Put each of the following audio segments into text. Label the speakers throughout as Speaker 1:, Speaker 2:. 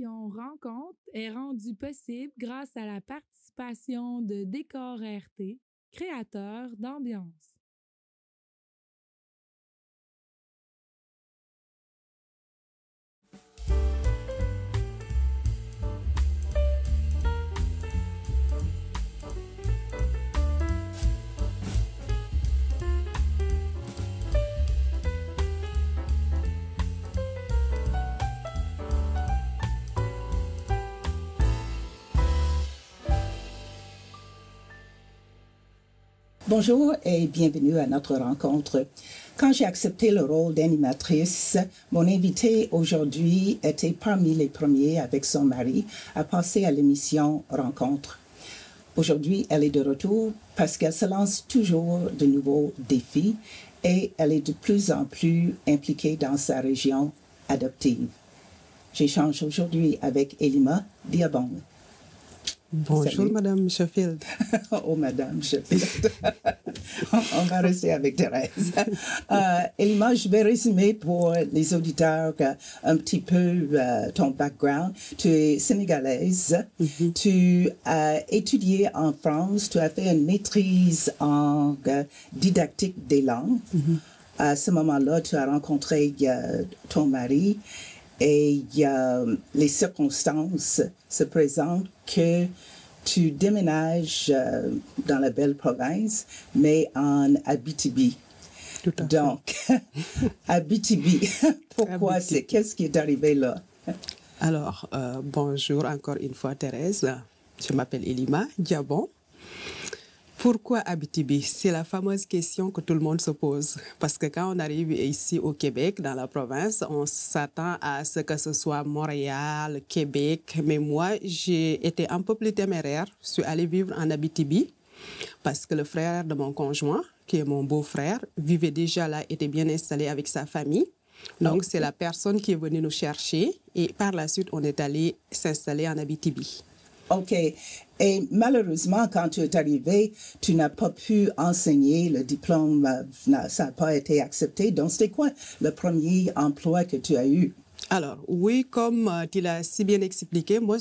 Speaker 1: L'émission Rencontre est rendue possible grâce à la participation de Décor RT, créateur d'ambiance.
Speaker 2: Bonjour et bienvenue à notre rencontre. Quand j'ai accepté le rôle d'animatrice, mon invité aujourd'hui était parmi les premiers avec son mari à passer à l'émission Rencontre. Aujourd'hui, elle est de retour parce qu'elle se lance toujours de nouveaux défis et elle est de plus en plus impliquée dans sa région adoptive. J'échange aujourd'hui avec Elima Diabong.
Speaker 3: Bonjour, salut. Madame Sheffield.
Speaker 2: Oh, Madame Sheffield. On va rester avec Thérèse. Elima, je vais résumer pour les auditeurs un petit peu ton background. Tu es sénégalaise. Tu as étudié en France. Tu as fait une maîtrise en didactique des langues. À ce moment-là, tu as rencontré ton mari. Et les circonstances se présentent que tu déménages dans la belle province, mais en Abitibi.
Speaker 3: Tout à
Speaker 2: Donc, Abitibi, pourquoi
Speaker 3: Abitibi.
Speaker 2: Qu'est-ce qui est arrivé là?
Speaker 3: Alors, bonjour encore une fois Thérèse. Je m'appelle Elima Diabong. Pourquoi Abitibi? C'est la fameuse question que tout le monde se pose. Parce que quand on arrive ici au Québec, dans la province, on s'attend à ce que ce soit Montréal, Québec. Mais moi, j'ai été un peu plus téméraire. Je suis allée vivre en Abitibi parce que le frère de mon conjoint, qui est mon beau-frère, vivait déjà là, était bien installé avec sa famille. Donc, c'est la personne qui est venue nous chercher. Et par la suite, on est allé s'installer en Abitibi.
Speaker 2: OK. Et malheureusement, quand tu es arrivé, tu n'as pas pu enseigner, le diplôme, ça n'a pas été accepté. Donc, c'était quoi le premier emploi que tu as eu?
Speaker 3: Alors, oui, comme tu l'as si bien expliqué, moi,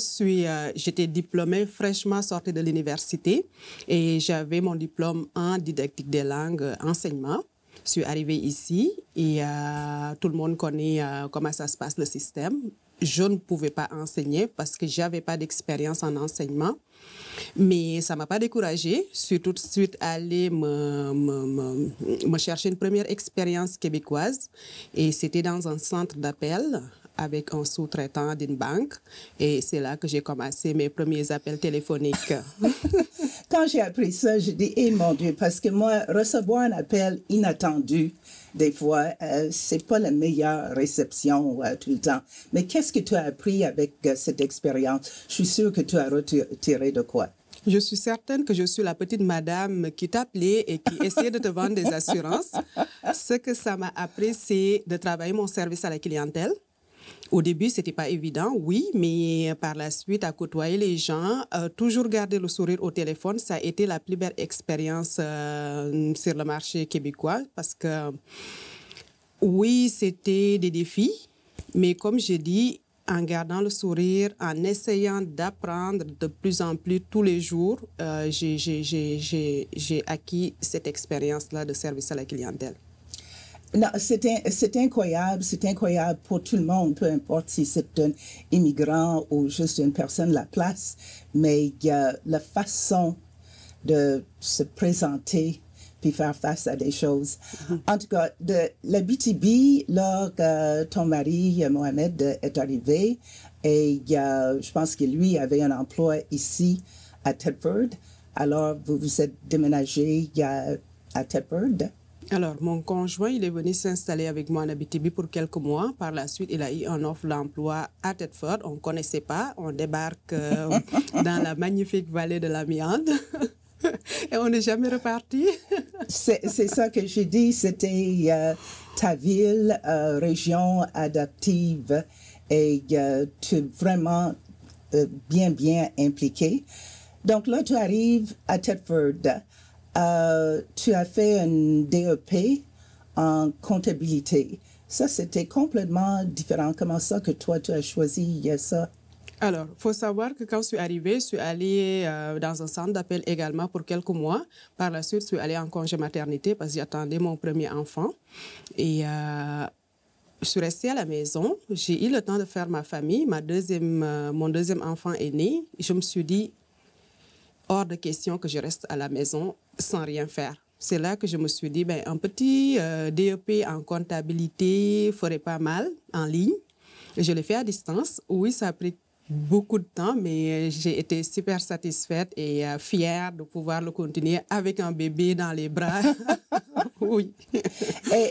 Speaker 3: j'étais diplômée fraîchement sortie de l'université et j'avais mon diplôme en didactique des langues, enseignement. Je suis arrivée ici et tout le monde connaît comment ça se passe, le système. Je ne pouvais pas enseigner parce que je n'avais pas d'expérience en enseignement. Mais ça ne m'a pas découragée. Je suis tout de suite allée me chercher une première expérience québécoise. Et c'était dans un centre d'appel avec un sous-traitant d'une banque. Et c'est là que j'ai commencé mes premiers appels téléphoniques.
Speaker 2: Quand j'ai appris ça, j'ai dit, eh mon Dieu, parce que moi, recevoir un appel inattendu, des fois, c'est pas la meilleure réception tout le temps. Mais qu'est-ce que tu as appris avec cette expérience? Je suis sûre que tu as retiré de quoi?
Speaker 3: Je suis certaine que je suis la petite madame qui t'appelait et qui essayait de te vendre des assurances. Ce que ça m'a appris, c'est de travailler mon service à la clientèle. Au début, ce n'était pas évident, oui, mais par la suite, à côtoyer les gens, toujours garder le sourire au téléphone, ça a été la plus belle expérience sur le marché québécois parce que, oui, c'était des défis, mais comme j'ai dit, en gardant le sourire, en essayant d'apprendre de plus en plus tous les jours, j'ai acquis cette expérience-là de service à la clientèle.
Speaker 2: Non, c'est incroyable pour tout le monde, peu importe si c'est un immigrant ou juste une personne de la place, mais il y a la façon de se présenter puis faire face à des choses. En tout cas, de la BTB, là, ton mari, Mohamed, est arrivé et je pense que lui avait un emploi ici à Thetford. Alors, vous vous êtes déménagé à Thetford?
Speaker 3: Alors, mon conjoint, il est venu s'installer avec moi en Abitibi pour quelques mois. Par la suite, il a eu un offre d'emploi à Thetford. On ne connaissait pas. On débarque dans la magnifique vallée de l'Amiande. Et on n'est jamais reparti.
Speaker 2: C'est ça que j'ai dit. C'était ta ville, région adaptive. Et tu es vraiment bien impliqué. Donc là, tu arrives à Thetford. Tu as fait un DEP en comptabilité. Ça, c'était complètement différent. Comment ça que toi, tu as choisi ça?
Speaker 3: Alors, il faut savoir que quand je suis allée dans un centre d'appel également pour quelques mois. Par la suite, je suis allée en congé maternité parce que j'attendais mon premier enfant. Et je suis restée à la maison. J'ai eu le temps de faire ma famille. Mon deuxième enfant est né. Je me suis dit, hors de question que je reste à la maison sans rien faire. C'est là que je me suis dit, ben, un petit DEP en comptabilité ferait pas mal en ligne. Je l'ai fait à distance. Oui, ça a pris beaucoup de temps, mais j'ai été super satisfaite et fière de pouvoir le continuer avec un bébé dans les bras. Oui.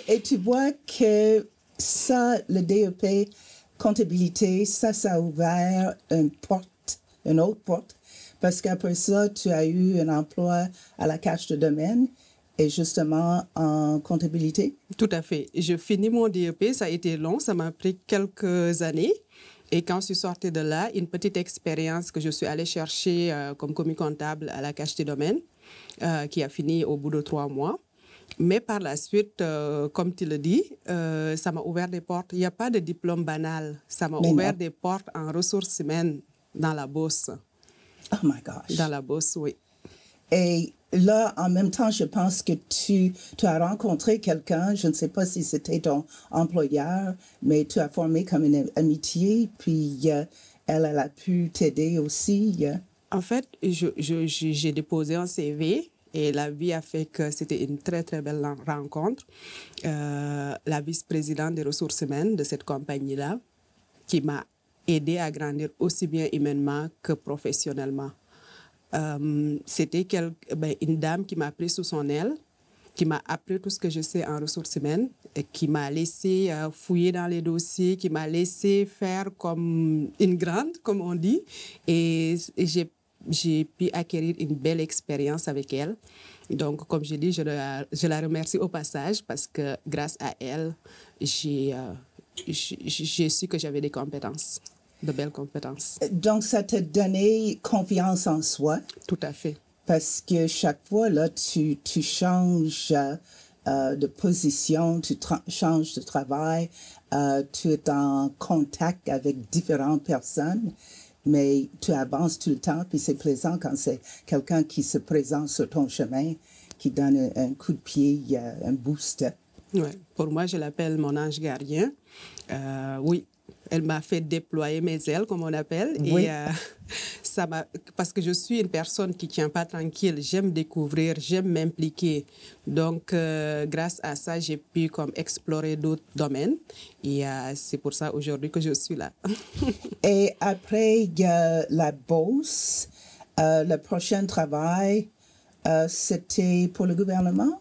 Speaker 2: Et tu vois que ça, le DEP, comptabilité, ça a ouvert une autre porte, parce qu'après ça, tu as eu un emploi à la Caisse de domaine et justement en comptabilité.
Speaker 3: Tout à fait. Je finis mon DEP, ça a été long, ça m'a pris quelques années. Et quand je suis sortie de là, une petite expérience que je suis allée chercher comme commis comptable à la Caisse des domaines, qui a fini au bout de 3 mois. Mais par la suite, comme tu le dis, ça m'a ouvert des portes. Il n'y a pas de diplôme banal. Ça m'a ouvert des portes en ressources humaines dans la bourse.
Speaker 2: Oh my gosh.
Speaker 3: Dans la bourse, oui.
Speaker 2: Et là, en même temps, je pense que tu as rencontré quelqu'un, je ne sais pas si c'était ton employeur, mais tu as formé comme une amitié, puis elle a pu t'aider aussi.
Speaker 3: En fait, j'ai déposé un CV et la vie a fait que c'était une très, très belle rencontre. La vice-présidente des ressources humaines de cette compagnie-là, qui m'a aidée à grandir aussi bien humainement que professionnellement. C'était une dame qui m'a pris sous son aile, qui m'a appris tout ce que je sais en ressources humaines, et qui m'a laissé fouiller dans les dossiers, qui m'a laissé faire comme une grande, comme on dit. Et j'ai pu acquérir une belle expérience avec elle. Donc, comme je dis, je la remercie au passage parce que grâce à elle, j'ai su que j'avais des compétences. De belles compétences.
Speaker 2: Donc, ça t'a donné confiance en soi.
Speaker 3: Tout à fait.
Speaker 2: Parce que chaque fois, là, tu changes de position, tu changes de travail, tu es en contact avec différentes personnes, mais tu avances tout le temps, puis c'est plaisant quand c'est quelqu'un qui se présente sur ton chemin, qui donne un coup de pied, un boost.
Speaker 3: Ouais. Pour moi, je l'appelle mon ange gardien. Oui. Elle m'a fait déployer mes ailes, comme on appelle.
Speaker 2: Oui.
Speaker 3: Et parce que je suis une personne qui ne tient pas tranquille. J'aime découvrir, j'aime m'impliquer. Donc, grâce à ça, j'ai pu explorer d'autres domaines. Et c'est pour ça aujourd'hui que je suis là.
Speaker 2: Et après la bourse, le prochain travail, c'était pour le gouvernement?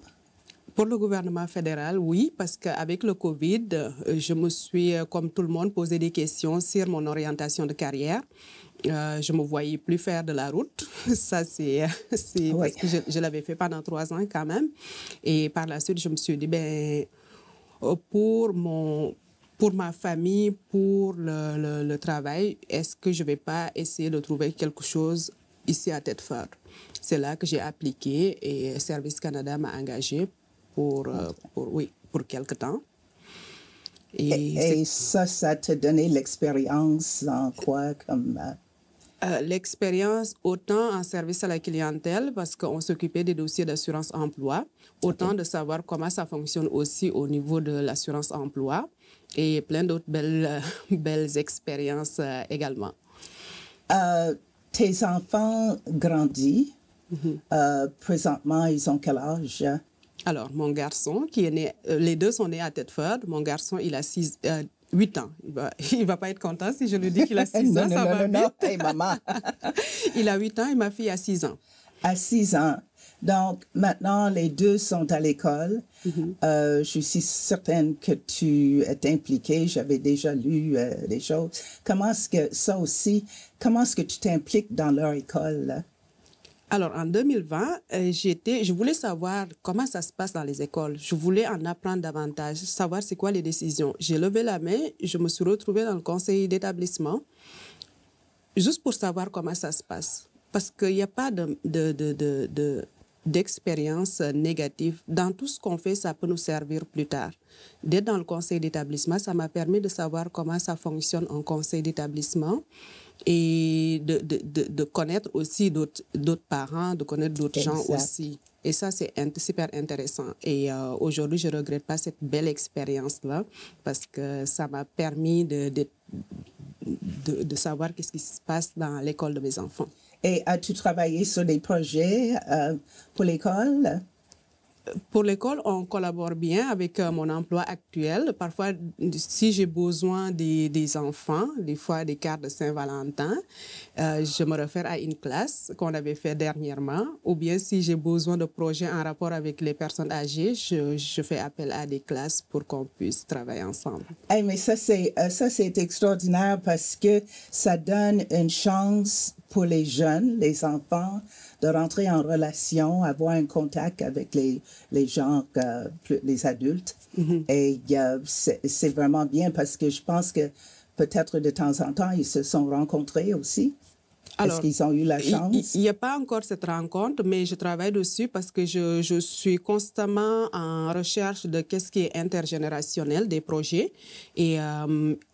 Speaker 3: Pour le gouvernement fédéral, oui, parce qu'avec le COVID, je me suis, comme tout le monde, posé des questions sur mon orientation de carrière. Je ne me voyais plus faire de la route. Ça, c'est oui. Parce que je l'avais fait pendant 3 ans quand même. Et par la suite, je me suis dit, pour ma famille, pour le travail, est-ce que je ne vais pas essayer de trouver quelque chose ici à Thetford? C'est là que j'ai appliqué et Service Canada m'a engagée pour quelque temps.
Speaker 2: Et ça t'a donné l'expérience en quoi comme...
Speaker 3: L'expérience autant en service à la clientèle parce qu'on s'occupait des dossiers d'assurance-emploi, autant de savoir comment ça fonctionne aussi au niveau de l'assurance-emploi et plein d'autres belles expériences également.
Speaker 2: Tes enfants grandissent. Présentement, ils ont quel âge?
Speaker 3: Alors, mon garçon, qui est né, les deux sont nés à Thetford. Mon garçon, il a 8 ans. Il va pas être content si je lui dis qu'il a 6 ans. Ça va vite.
Speaker 2: Non. Hey, maman.
Speaker 3: Il a 8 ans et ma fille a 6 ans.
Speaker 2: À 6 ans. Donc, maintenant, les deux sont à l'école. Je suis certaine que tu es impliquée. J'avais déjà lu les choses. Comment est-ce que tu t'impliques dans leur école, là?
Speaker 3: Alors, en 2020, je voulais savoir comment ça se passe dans les écoles. Je voulais en apprendre davantage, savoir c'est quoi les décisions. J'ai levé la main, je me suis retrouvée dans le conseil d'établissement, juste pour savoir comment ça se passe. Parce qu'il n'y a pas d'expérience négative. Dans tout ce qu'on fait, ça peut nous servir plus tard. D'être dans le conseil d'établissement, ça m'a permis de savoir comment ça fonctionne en conseil d'établissement. et de connaître aussi d'autres parents, de connaître d'autres gens aussi. Et ça, c'est super intéressant. Et aujourd'hui, je ne regrette pas cette belle expérience-là parce que ça m'a permis de savoir qu'est-ce qui se passe dans l'école de mes enfants.
Speaker 2: Et as-tu travaillé sur des projets pour l'école?
Speaker 3: Pour l'école, on collabore bien avec mon emploi actuel. Parfois, si j'ai besoin des enfants, des fois des cartes de Saint-Valentin, je me réfère à une classe qu'on avait fait dernièrement. Ou bien si j'ai besoin de projets en rapport avec les personnes âgées, je fais appel à des classes pour qu'on puisse travailler ensemble.
Speaker 2: Hey, mais ça, c'est extraordinaire parce que ça donne une chance pour les jeunes, les enfants, de rentrer en relation, avoir un contact avec les gens, les adultes. Mm-hmm. Et c'est vraiment bien parce que je pense que peut-être de temps en temps, ils se sont rencontrés aussi. Alors, est-ce qu'ils ont eu la chance?
Speaker 3: Il n'y a pas encore cette rencontre, mais je travaille dessus parce que je suis constamment en recherche de qu'est-ce qui est intergénérationnel des projets. Et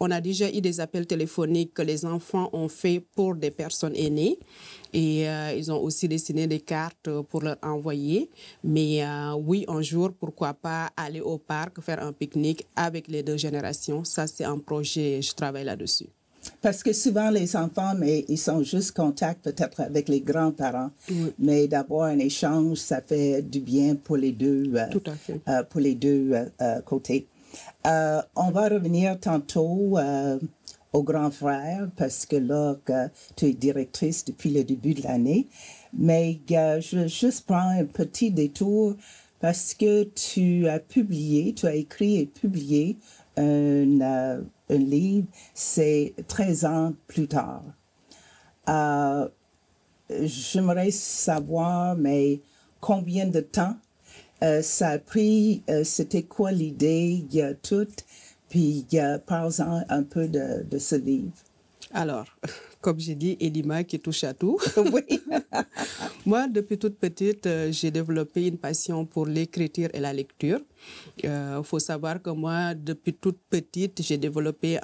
Speaker 3: on a déjà eu des appels téléphoniques que les enfants ont fait pour des personnes aînées. Et ils ont aussi dessiné des cartes pour leur envoyer. Mais oui, un jour, pourquoi pas aller au parc, faire un pique-nique avec les deux générations. Ça, c'est un projet, je travaille là-dessus.
Speaker 2: Parce que souvent, les enfants, mais ils sont juste en contact peut-être avec les grands-parents. Oui. Mais d'avoir un échange, ça fait du bien pour les deux,
Speaker 3: tout à fait.
Speaker 2: Pour les deux côtés. On va revenir tantôt au grand frère, parce que là, tu es directrice depuis le début de l'année. Mais je vais juste prendre un petit détour parce que tu as écrit et publié un livre, c'est 13 ans plus tard. J'aimerais savoir, mais combien de temps ça a pris, c'était quoi l'idée, toute, puis parle-en un peu de ce livre.
Speaker 3: Alors, comme j'ai dit, Elima qui touche à tout.
Speaker 2: Oui.
Speaker 3: Moi, depuis toute petite, j'ai développé une passion pour l'écriture et la lecture. Faut savoir que moi, depuis toute petite, j'ai développé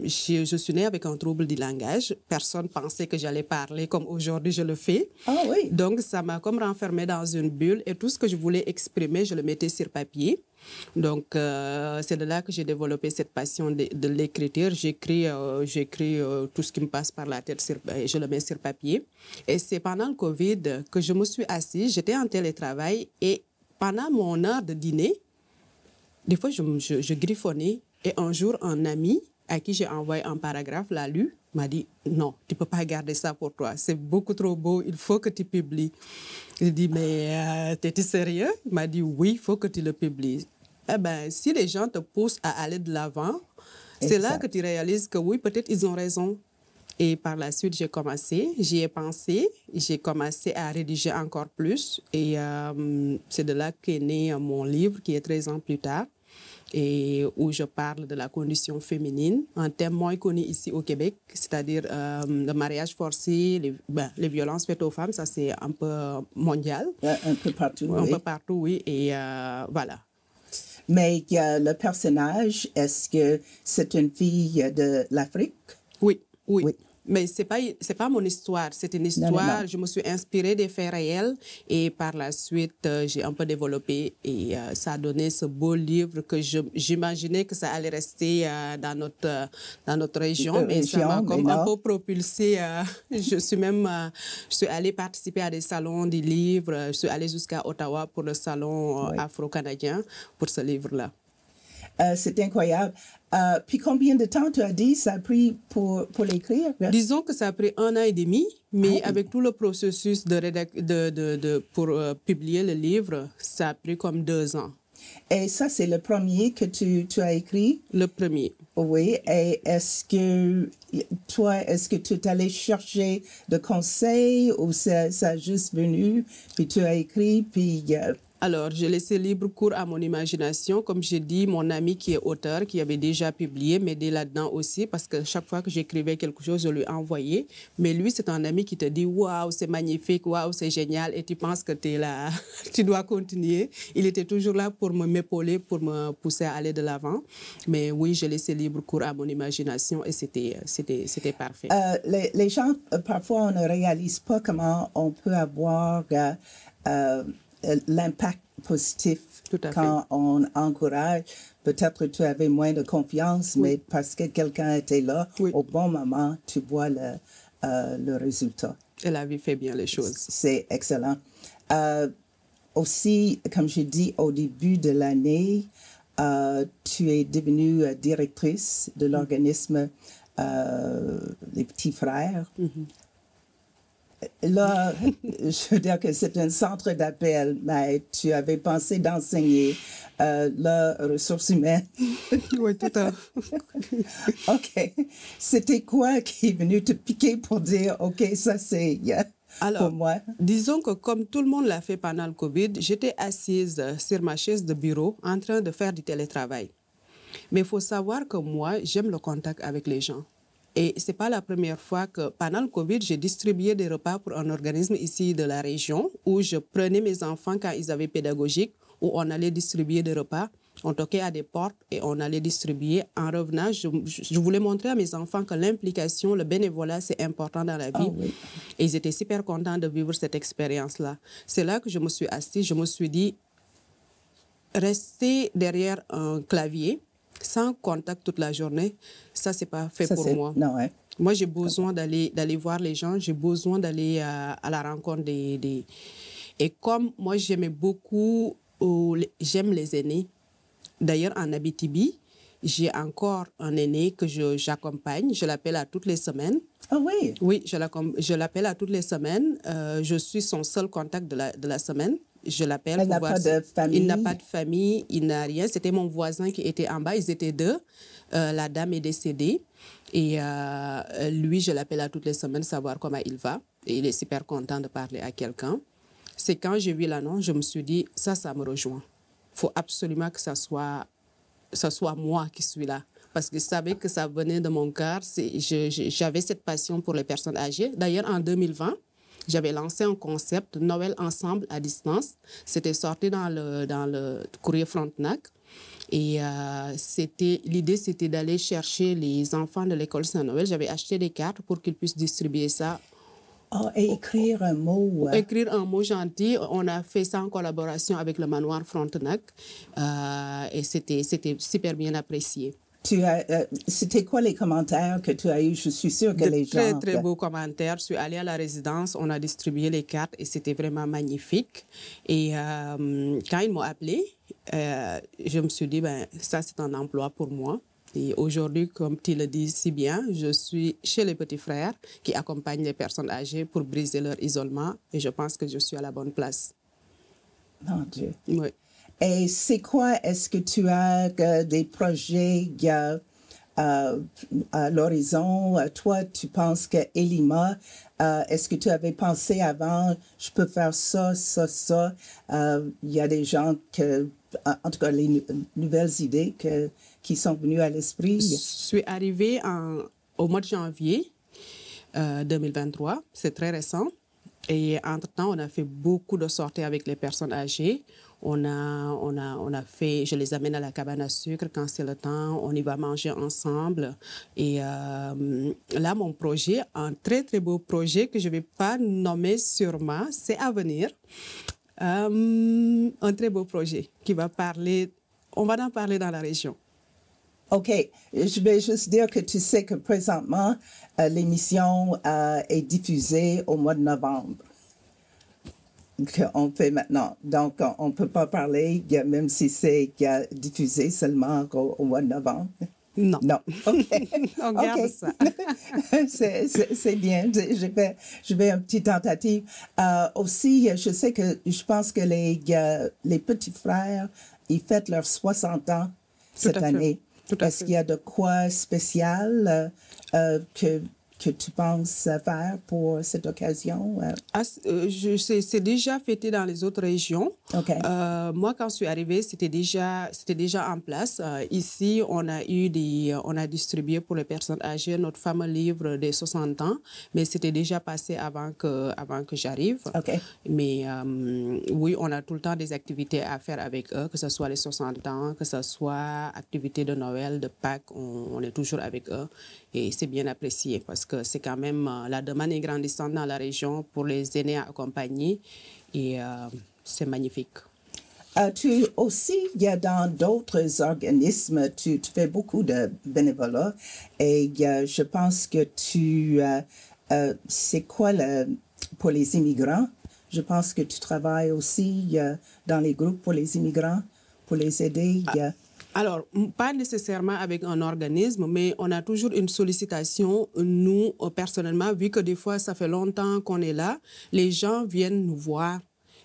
Speaker 3: je suis née avec un trouble du langage. Personne pensait que j'allais parler comme aujourd'hui je le fais.
Speaker 2: Ah oui.
Speaker 3: Donc, ça m'a comme renfermée dans une bulle et tout ce que je voulais exprimer, je le mettais sur papier. Donc, c'est de là que j'ai développé cette passion de l'écriture. J'écris tout ce qui me passe par la tête, je le mets sur papier. Et c'est pendant le Covid que je me suis assise, j'étais en télétravail et pendant mon heure de dîner, des fois, je griffonnais. Et un jour, un ami à qui j'ai envoyé un paragraphe l'a lu, m'a dit « Non, tu ne peux pas garder ça pour toi. C'est beaucoup trop beau, il faut que tu publies. » J'ai dit « Mais t'es-tu sérieux ?» Il m'a dit « Oui, il faut que tu le publies. » Eh bien, si les gens te poussent à aller de l'avant, c'est là que tu réalises que oui, peut-être ils ont raison. Et par la suite, j'y ai pensé, j'ai commencé à rédiger encore plus. Et c'est de là qu'est né mon livre, qui est 13 ans plus tard, et où je parle de la condition féminine, un thème moins connu ici au Québec, c'est-à-dire le mariage forcé, les violences faites aux femmes, ça c'est un peu mondial.
Speaker 2: Un peu partout,
Speaker 3: Un peu partout, oui, et voilà.
Speaker 2: Mais le personnage, est-ce que c'est une fille de l'Afrique?
Speaker 3: Oui. Mais c'est pas mon histoire, c'est une histoire, non. Je me suis inspirée des faits réels et par la suite, j'ai un peu développé et ça a donné ce beau livre que j'imaginais que ça allait rester dans notre région, mais ça m'a comme un peu propulsée. Je suis allée participer à des salons du livre, je suis allée jusqu'à Ottawa pour le salon afro-canadien pour ce livre-là.
Speaker 2: C'est incroyable. Puis combien de temps tu as dit ça a pris pour l'écrire?
Speaker 3: Disons que ça a pris 1 an et demi, mais avec tout le processus pour publier le livre, ça a pris comme 2 ans.
Speaker 2: Et ça, c'est le premier que tu as écrit?
Speaker 3: Le premier.
Speaker 2: Oui. Et est-ce que tu es allé chercher de conseils ou ça a juste venu, puis tu as écrit, puis...
Speaker 3: Alors, j'ai laissé libre cours à mon imagination. Comme j'ai dit, mon ami qui est auteur, qui avait déjà publié, m'aidait là-dedans aussi parce que chaque fois que j'écrivais quelque chose, je lui envoyais. Mais lui, c'est un ami qui te dit « Waouh, c'est magnifique, waouh, c'est génial » et tu penses que tu es là, tu dois continuer. Il était toujours là pour m'épauler, pour me pousser à aller de l'avant. Mais oui, j'ai laissé libre cours à mon imagination et c'était parfait.
Speaker 2: Les gens, parfois, on ne réalise pas comment on peut avoir l'impact positif quand on encourage. Peut-être que tu avais moins de confiance, mais parce que quelqu'un était là, au bon moment, tu vois le résultat.
Speaker 3: Et la vie fait bien les choses.
Speaker 2: C'est excellent. Aussi, comme j'ai dit au début de l'année, tu es devenue directrice de l'organisme Les Petits Frères. Là, je veux dire que c'est un centre d'appel, mais tu avais pensé d'enseigner les ressources humaines.
Speaker 3: Oui, tout à fait.
Speaker 2: OK. C'était quoi qui est venu te piquer pour dire, OK, ça c'est pour moi?
Speaker 3: Disons que comme tout le monde l'a fait pendant le COVID, j'étais assise sur ma chaise de bureau en train de faire du télétravail. Mais il faut savoir que moi, j'aime le contact avec les gens. Et ce n'est pas la première fois que pendant le COVID, j'ai distribué des repas pour un organisme ici de la région où je prenais mes enfants quand ils avaient pédagogique, où on allait distribuer des repas. On toquait à des portes et on allait distribuer. En revenant, je voulais montrer à mes enfants que l'implication, le bénévolat, c'est important dans la vie.
Speaker 2: Oh, oui.
Speaker 3: Et ils étaient super contents de vivre cette expérience-là. C'est là que je me suis assise, je me suis dit, rester derrière un clavier, sans contact toute la journée, ça, c'est pas fait pour moi.
Speaker 2: Non, hein?
Speaker 3: Moi, j'ai besoin d'aller voir les gens, j'ai besoin d'aller à la rencontre des... Et comme moi, j'aimais beaucoup, j'aime les aînés. D'ailleurs, en Abitibi, j'ai encore un aîné que j'accompagne, je l'appelle à toutes les semaines.
Speaker 2: Ah oui?
Speaker 3: Oui, je l'appelle à toutes les semaines. Je suis son seul contact de la semaine. Je l'appelle pour voir si... Il n'a pas de famille, il n'a rien. C'était mon voisin qui était en bas, ils étaient deux. La dame est décédée. Et lui, je l'appelle à toutes les semaines, savoir comment il va. Et il est super content de parler à quelqu'un. C'est quand j'ai vu l'annonce, je me suis dit, ça me rejoint. Il faut absolument que ça soit moi qui suis là. Parce que je savais que ça venait de mon cœur. J'avais cette passion pour les personnes âgées. D'ailleurs, en 2020, j'avais lancé un concept Noël ensemble à distance. C'était sorti dans le courrier Frontenac. Et l'idée, c'était d'aller chercher les enfants de l'école Saint-Noël. J'avais acheté des cartes pour qu'ils puissent distribuer ça.
Speaker 2: Oh, et écrire un mot.
Speaker 3: Écrire un mot gentil. On a fait ça en collaboration avec le manoir Frontenac. Et c'était super bien apprécié.
Speaker 2: C'était quoi les commentaires que tu as eus? Je suis sûre que les gens...
Speaker 3: Très beaux commentaires. Je suis allée à la résidence, on a distribué les cartes et c'était vraiment magnifique. Et quand ils m'ont appelé, je me suis dit, ça c'est un emploi pour moi. Et aujourd'hui, comme tu le dis si bien, je suis chez les petits frères qui accompagnent les personnes âgées pour briser leur isolement et je pense que je suis à la bonne place.
Speaker 2: Mon Dieu.
Speaker 3: Oui.
Speaker 2: Et c'est quoi, est-ce que tu as des projets à l'horizon? Toi, tu penses que Elima, est-ce que tu avais pensé avant, je peux faire ça, ça, ça? Il y a des gens en tout cas, les nouvelles idées qui sont venues à l'esprit.
Speaker 3: Je suis arrivée au mois de janvier 2023, c'est très récent. Et entre-temps, on a fait beaucoup de sorties avec les personnes âgées. On a fait, je les amène à la cabane à sucre quand c'est le temps, on y va manger ensemble. Et là, mon projet, un très, très beau projet que je ne vais pas nommer sûrement, c'est à venir. Un très beau projet qui va parler, on va en parler dans la région.
Speaker 2: OK. Je vais juste dire que tu sais que présentement, l'émission est diffusée au mois de novembre. Qu'on fait maintenant. Donc, on ne peut pas parler, même si c'est diffusé seulement au mois de novembre.
Speaker 3: Non.
Speaker 2: Non. OK.
Speaker 3: On garde ça.
Speaker 2: C'est bien. Je vais une petite tentative. Aussi, je pense que les petits frères, ils fêtent leurs 60 ans cette année. Est-ce qu'il y a de quoi spécial que que tu penses faire pour cette occasion?
Speaker 3: C'est déjà fêté dans les autres régions.
Speaker 2: OK.
Speaker 3: Moi, quand je suis arrivée, c'était déjà en place. Ici, on a distribué pour les personnes âgées notre fameux livre des 60 ans, mais c'était déjà passé avant que j'arrive.
Speaker 2: OK.
Speaker 3: Mais oui, on a tout le temps des activités à faire avec eux, que ce soit les 60 ans, que ce soit activités de Noël, de Pâques, on est toujours avec eux. Et c'est bien apprécié parce que c'est quand même, la demande est grandissante dans la région pour les aînés à accompagner et c'est magnifique.
Speaker 2: Tu aussi, il y a dans d'autres organismes, tu fais beaucoup de bénévolat et je pense que c'est quoi pour les immigrants? Je pense que tu travailles aussi dans les groupes pour les immigrants, pour les aider.
Speaker 3: Alors, pas nécessairement avec un organisme, mais on a toujours une sollicitation, nous, personnellement, vu que des fois, ça fait longtemps qu'on est là, les gens viennent nous voir.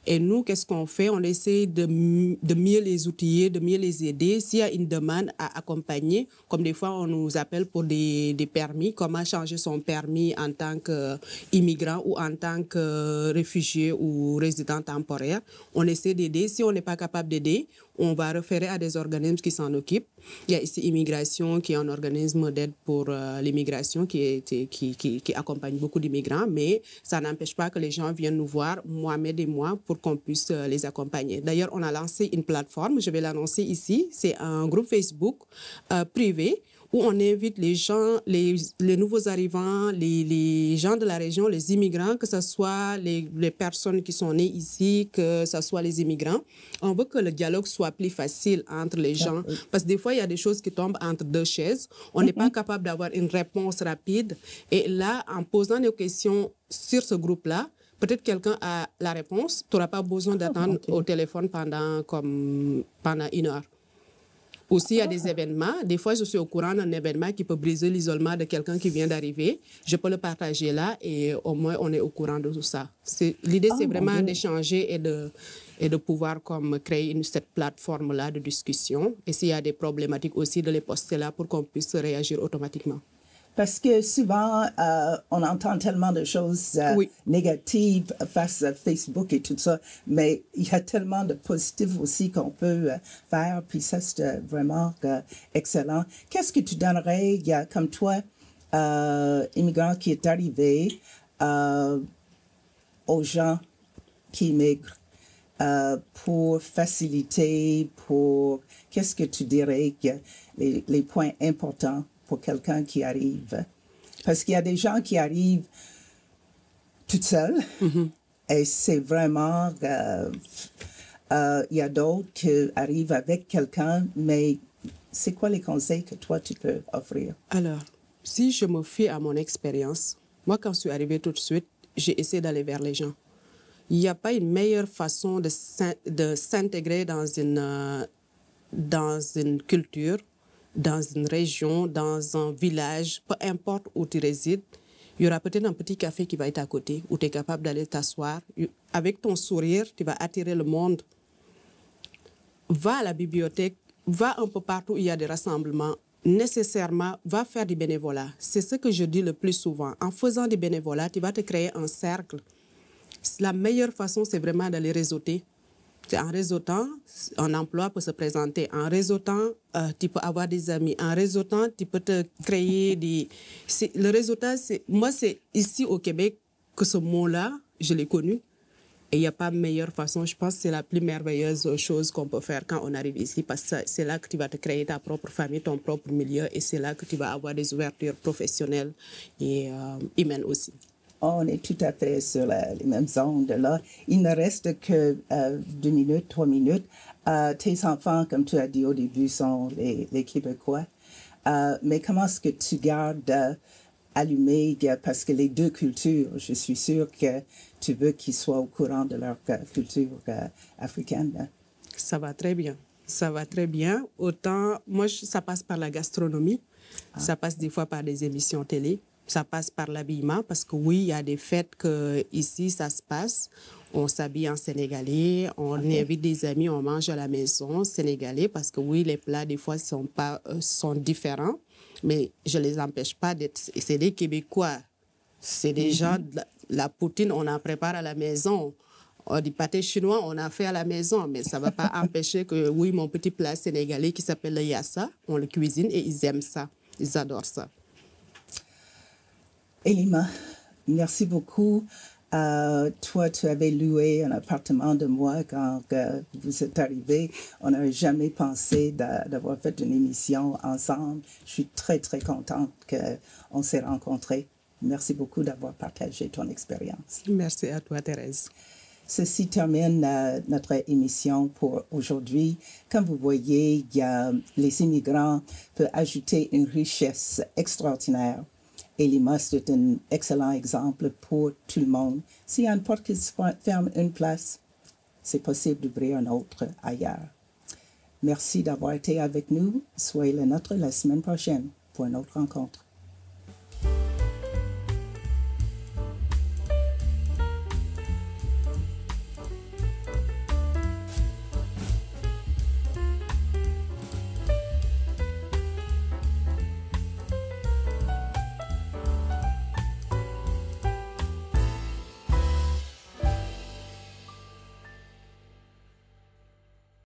Speaker 3: Et nous, qu'est-ce qu'on fait? On essaie de mieux les outiller, de mieux les aider. S'il y a une demande à accompagner, comme des fois, on nous appelle pour des permis, comment changer son permis en tant qu'immigrant ou en tant que réfugié ou résident temporaire, on essaie d'aider. Si on n'est pas capable d'aider, on va référer à des organismes qui s'en occupent. Il y a ici Immigration, qui est un organisme d'aide pour l'immigration qui accompagne beaucoup d'immigrants, mais ça n'empêche pas que les gens viennent nous voir, Mohamed et moi, pour qu'on puisse les accompagner. D'ailleurs, on a lancé une plateforme, je vais l'annoncer ici, c'est un groupe Facebook privé où on invite les gens, les nouveaux arrivants, les gens de la région, les immigrants, que ce soit les personnes qui sont nées ici, que ce soit les immigrants. On veut que le dialogue soit plus facile entre les gens, parce que des fois, il y a des choses qui tombent entre deux chaises. On n'est pas capable d'avoir une réponse rapide. Et là, en posant des questions sur ce groupe-là, peut-être quelqu'un a la réponse. Tu n'auras pas besoin d'attendre au téléphone pendant 1 heure. Aussi, il y a des événements. Des fois, je suis au courant d'un événement qui peut briser l'isolement de quelqu'un qui vient d'arriver. Je peux le partager là et au moins, on est au courant de tout ça. L'idée, c'est vraiment d'échanger et de pouvoir créer cette plateforme-là de discussion. Et s'il y a des problématiques aussi, de les poster là pour qu'on puisse réagir automatiquement.
Speaker 2: Parce que souvent, on entend tellement de choses négatives face à Facebook et tout ça, mais il y a tellement de positifs aussi qu'on peut faire, puis ça, c'est vraiment excellent. Qu'est-ce que tu donnerais, comme toi, immigrant qui est arrivé, aux gens qui immigrent, pour faciliter, qu'est-ce que tu dirais les points importants pour quelqu'un qui arrive? Parce qu'il y a des gens qui arrivent toutes seules et c'est vraiment... il y a d'autres qui arrivent avec quelqu'un, mais c'est quoi les conseils que toi, tu peux offrir?
Speaker 3: Alors, si je me fie à mon expérience, moi, quand je suis arrivée tout de suite, j'ai essayé d'aller vers les gens. Il n'y a pas une meilleure façon de s'intégrer dans une culture, dans une région, dans un village, peu importe où tu résides. Il y aura peut-être un petit café qui va être à côté, où tu es capable d'aller t'asseoir. Avec ton sourire, tu vas attirer le monde. Va à la bibliothèque, va un peu partout où il y a des rassemblements. Nécessairement, va faire du bénévolat. C'est ce que je dis le plus souvent. En faisant du bénévolat, tu vas te créer un cercle. La meilleure façon, c'est vraiment d'aller réseauter. En réseautant, un emploi peut se présenter. En réseautant, tu peux avoir des amis. En réseautant, tu peux te créer des... Le réseautage, moi, c'est ici au Québec que ce mot-là, je l'ai connu. Et il n'y a pas de meilleure façon. Je pense que c'est la plus merveilleuse chose qu'on peut faire quand on arrive ici, parce que c'est là que tu vas te créer ta propre famille, ton propre milieu, et c'est là que tu vas avoir des ouvertures professionnelles et humaines aussi.
Speaker 2: On est tout à fait sur les mêmes ondes là. Il ne reste que 2 minutes, 3 minutes. Tes enfants, comme tu as dit au début, sont les Québécois. Mais comment est-ce que tu gardes allumé, parce que les deux cultures, je suis sûre que tu veux qu'ils soient au courant de leur culture africaine.
Speaker 3: Ça va très bien. Ça va très bien. Autant, moi, ça passe par la gastronomie. Ça passe des fois par des émissions télé. Ça passe par l'habillement parce que oui, il y a des fêtes que ici ça se passe. On s'habille en sénégalais, on invite des amis, on mange à la maison sénégalais parce que oui, les plats des fois sont différents, mais je les empêche pas d'être. C'est des Québécois, c'est des gens. La poutine, on en prépare à la maison. Du pâté chinois, on a fait à la maison, mais ça ne va pas empêcher que, oui, mon petit plat sénégalais qui s'appelle le yassa, on le cuisine et ils aiment ça. Ils adorent ça.
Speaker 2: Elima, merci beaucoup. Toi, tu avais loué un appartement de moi quand vous êtes arrivés. On n'aurait jamais pensé d'avoir fait une émission ensemble. Je suis très, très contente qu'on s'est rencontrés. Merci beaucoup d'avoir partagé ton expérience.
Speaker 3: Merci à toi, Thérèse.
Speaker 2: Ceci termine notre émission pour aujourd'hui. Comme vous voyez, les immigrants peuvent ajouter une richesse extraordinaire. Elima, c'est un excellent exemple pour tout le monde. Si une porte qui se ferme une place, c'est possible d'ouvrir une autre ailleurs. Merci d'avoir été avec nous. Soyez les nôtres la semaine prochaine pour une autre rencontre.